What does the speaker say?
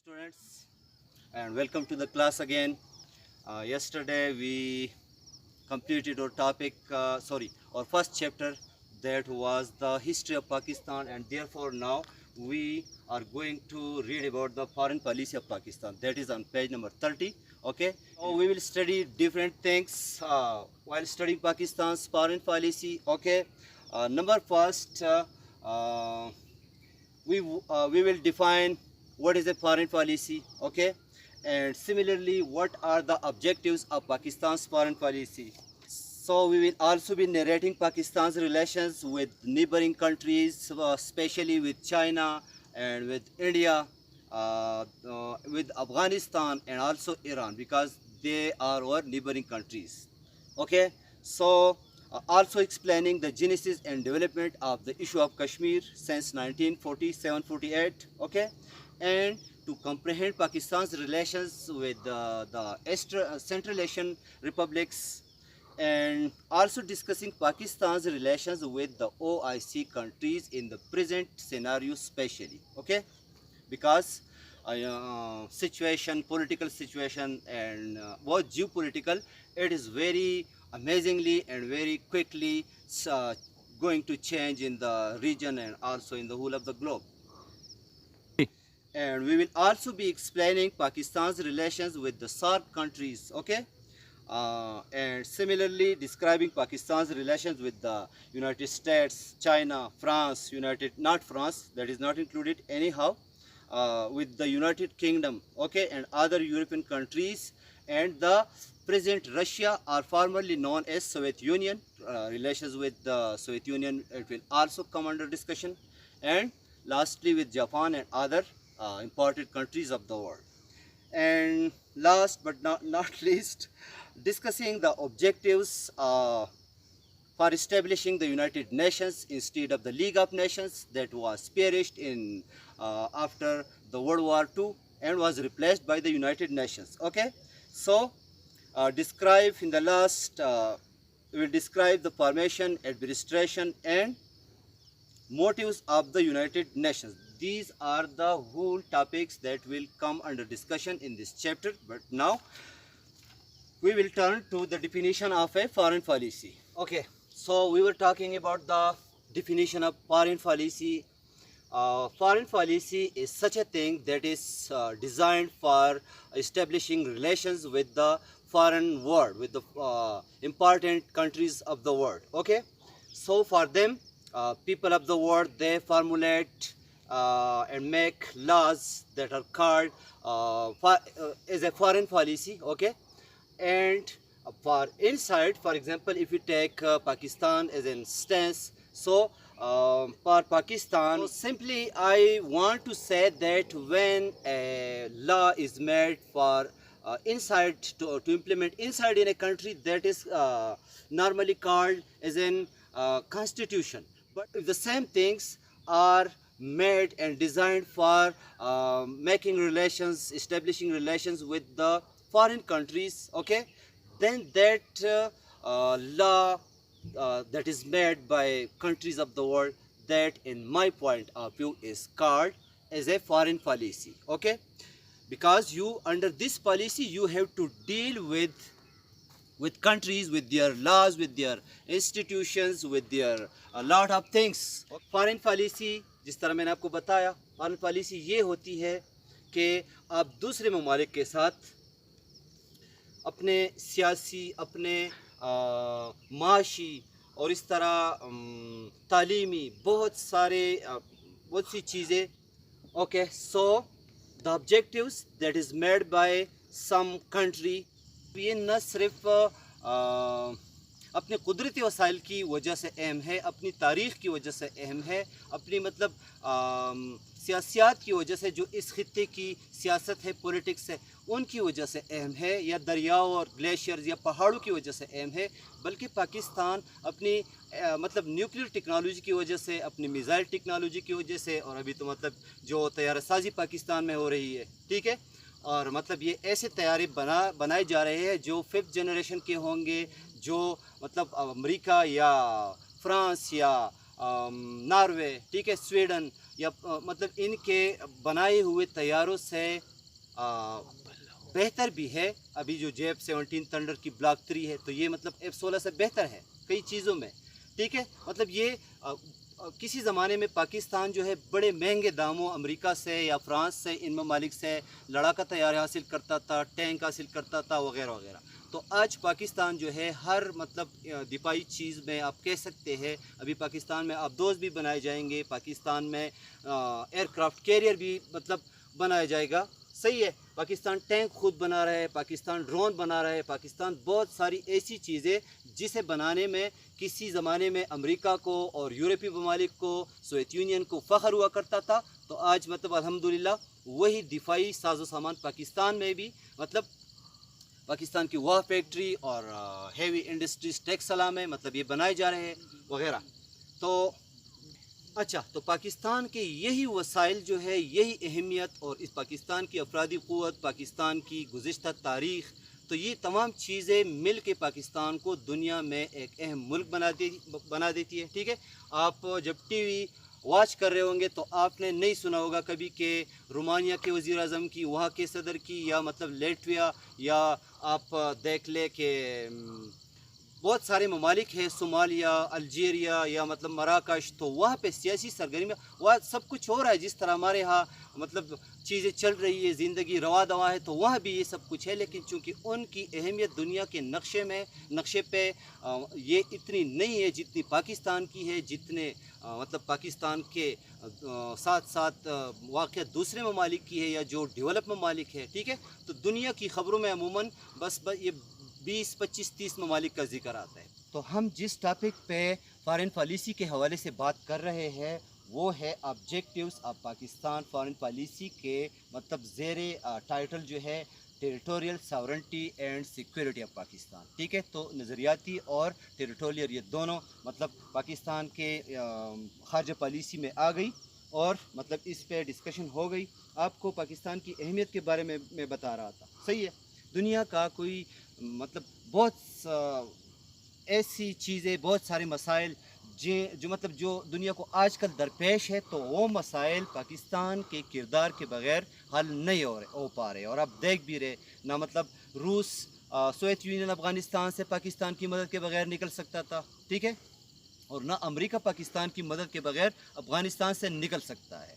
students, and welcome to the class again. Yesterday we completed our topic, our first chapter, that was the history of Pakistan, and therefore now we are going to read about the foreign policy of Pakistan. That is on page number 30. Okay, so we will study different things while studying Pakistan's foreign policy. Okay, number first, uh, we will define what is a foreign policy. Okay, and similarly what are the objectives of Pakistan's foreign policy. So we will also be narrating Pakistan's relations with neighboring countries, especially with China and with India, with Afghanistan and also Iran, because they are our neighboring countries. Okay, so also explaining the genesis and development of the issue of Kashmir since 1947-48. Okay, and to comprehend Pakistan's relations with the Central Asian republics, and also discussing Pakistan's relations with the OIC countries in the present scenario especially. Okay, because political situation, and both geopolitical, it is very amazingly and very quickly going to change in the region and also in the whole of the globe. And we will also be explaining Pakistan's relations with the SAARC countries. Okay, and similarly describing Pakistan's relations with the United States, China, France, not France, that is not included anyhow, with the United Kingdom, okay, and other European countries, and the present Russia, or formerly known as Soviet Union. Relations with the Soviet Union, it will also come under discussion, and lastly with Japan and other important countries of the world. And last but not least, discussing the objectives for establishing the United Nations instead of the League of Nations that was perished in after the World War II and was replaced by the United Nations. Okay, so describe in the last we will describe the formation, administration and motives of the United Nations. These are the whole topics that will come under discussion in this chapter. But now we will turn to the definition of a foreign policy. Okay, so we were talking about the definition of foreign policy. Foreign policy is such a thing that is designed for establishing relations with the foreign world, with the important countries of the world. Okay, so for them, people of the world, they formulate and make laws that are called as a foreign policy. Okay, and for inside, for example, if you take Pakistan as an instance, so for Pakistan, simply I want to say that when a law is made for inside to implement inside in a country, that is normally called as an constitution. But if the same things are made and designed for making relations, establishing relations with the foreign countries, okay, then that law that is made by countries of the world, that in my point of view is called as a foreign policy. Okay, because you, under this policy, you have to deal with countries, with their laws, with their institutions, with their a lot of things. Foreign policy, जिस तरह मैंने आपको बताया, foreign policy ये होती है कि आप दूसरे ममालिक के साथ अपने सियासी, अपने माशी और इस तरह तालीमी बहुत सी चीज़ें. Okay, so the objectives that is made by some country, ये न सिर्फ अपने कुदरती वसाइल की वजह से अहम है, अपनी तारीख़ की वजह से अहम है, अपनी मतलब सियासियात की वजह से, जो इस खित्ते की सियासत है, पॉलिटिक्स है, उनकी वजह से अहम है, या दरियाओं और ग्लेशियर्स या पहाड़ों की वजह से अहम है, बल्कि पाकिस्तान अपनी मतलब न्यूक्लियर टेक्नोलॉजी की वजह से, अपनी मिसाइल टेक्नोलॉजी की वजह से, और अभी तो मतलब जो तैयारा साजी पाकिस्तान में हो रही है, ठीक है, और मतलब ये ऐसे तैयारे बनाए जा रहे हैं जो 5th जनरेशन के होंगे, जो मतलब अमेरिका या फ्रांस या नॉर्वे, ठीक है, स्वीडन, या मतलब इनके बनाए हुए तैयारों से بہتر بھی ہے. ابھی جو JF-17 تھنڈر کی بلاک 3 ہے تو یہ مطلب F-16 سے بہتر ہے کئی چیزوں میں. ٹھیک ہے، مطلب یہ کسی زمانے میں پاکستان جو ہے بڑے مہنگے داموں امریکہ سے یا فرانس سے ان ممالک سے لڑاکا طیارے حاصل کرتا تھا، ٹینک حاصل کرتا تھا وغیرہ وغیرہ. تو آج پاکستان جو ہے ہر مطلب دفاعی چیز میں آپ کہہ سکتے ہیں ابھی پاکستان میں آبدوز بھی بنائے جائیں گے، پاکستان میں ایئر کرافٹ کیریئر بھی مطلب بنایا جائے گا. صحیح ہے، پاکستان ٹینک خود بنا رہا ہے، پاکستان ڈرون بنا رہا ہے، پاکستان بہت ساری ایسی چیزیں جسے بنانے میں کسی زمانے میں امریکہ کو اور یورپی ممالک کو، سوویت یونین کو فخر ہوا کرتا تھا. تو آج مطلب الحمدللہ وہی دفاعی ساز و سامان پاکستان میں بھی مطلب پاکستان کی واہ فیکٹری اور ہیوی انڈسٹریز ٹیکسلا میں مطلب یہ بنائے جا رہے ہیں وغیرہ. تو اچھا، تو پاکستان کے یہی وسائل جو ہے، یہی اہمیت اور اس پاکستان کی افرادی قوت، پاکستان کی گزشتہ تاریخ، تو یہ تمام چیزیں مل کے پاکستان کو دنیا میں ایک اہم ملک بنا دیتی ہے. ٹھیک ہے، آپ جب ٹی وی واچ کر رہے ہوں گے تو آپ نے نہیں سنا ہوگا کبھی کہ رومانیہ کے وزیر اعظم کی، وہاں کے صدر کی، یا مطلب لیٹویا، یا آپ دیکھ لیں کہ بہت سارے ممالک ہیں، صومالیہ، الجیریا یا مطلب مراکش، تو وہاں پہ سیاسی سرگرمی وہاں سب کچھ ہو رہا ہے جس طرح ہمارے ہاں مطلب چیزیں چل رہی ہے، زندگی روا دوا ہے، تو وہاں بھی یہ سب کچھ ہے. لیکن چونکہ ان کی اہمیت دنیا کے نقشے پہ یہ اتنی نہیں ہے جتنی پاکستان کی ہے، جتنے مطلب پاکستان کے ساتھ ساتھ واقع دوسرے ممالک کی ہے یا جو ڈیولپ ممالک ہے. ٹھیک ہے، تو دنیا کی خبروں میں عموماً بس یہ 20-25-30 ممالک کا ذکر آتا ہے. تو ہم جس ٹاپک پہ فارن پالیسی کے حوالے سے بات کر رہے ہیں وہ ہے objectives of Pakistan foreign policy کے مطلب زیر ٹائٹل جو ہے territorial sovereignty and security of Pakistan. ٹھیک ہے، تو نظریاتی اور ٹیریٹوریل یہ دونوں مطلب پاکستان کے خارجہ پالیسی میں آ گئی اور مطلب اس پہ ڈسکشن ہو گئی. آپ کو پاکستان کی اہمیت کے بارے میں بتا رہا تھا. صحیح ہے، دنیا کا کوئی مطلب بہت ایسی چیزیں، بہت سارے مسائل جو دنیا کو آج کل درپیش ہے، تو وہ مسائل پاکستان کے کردار کے بغیر حل نہیں ہو پا رہے. اور آپ دیکھ بھی رہے نہ مطلب روس، سوویت یونین افغانستان سے پاکستان کی مدد کے بغیر نکل سکتا تھا. ٹھیک ہے، اور نہ امریکہ پاکستان کی مدد کے بغیر افغانستان سے نکل سکتا ہے.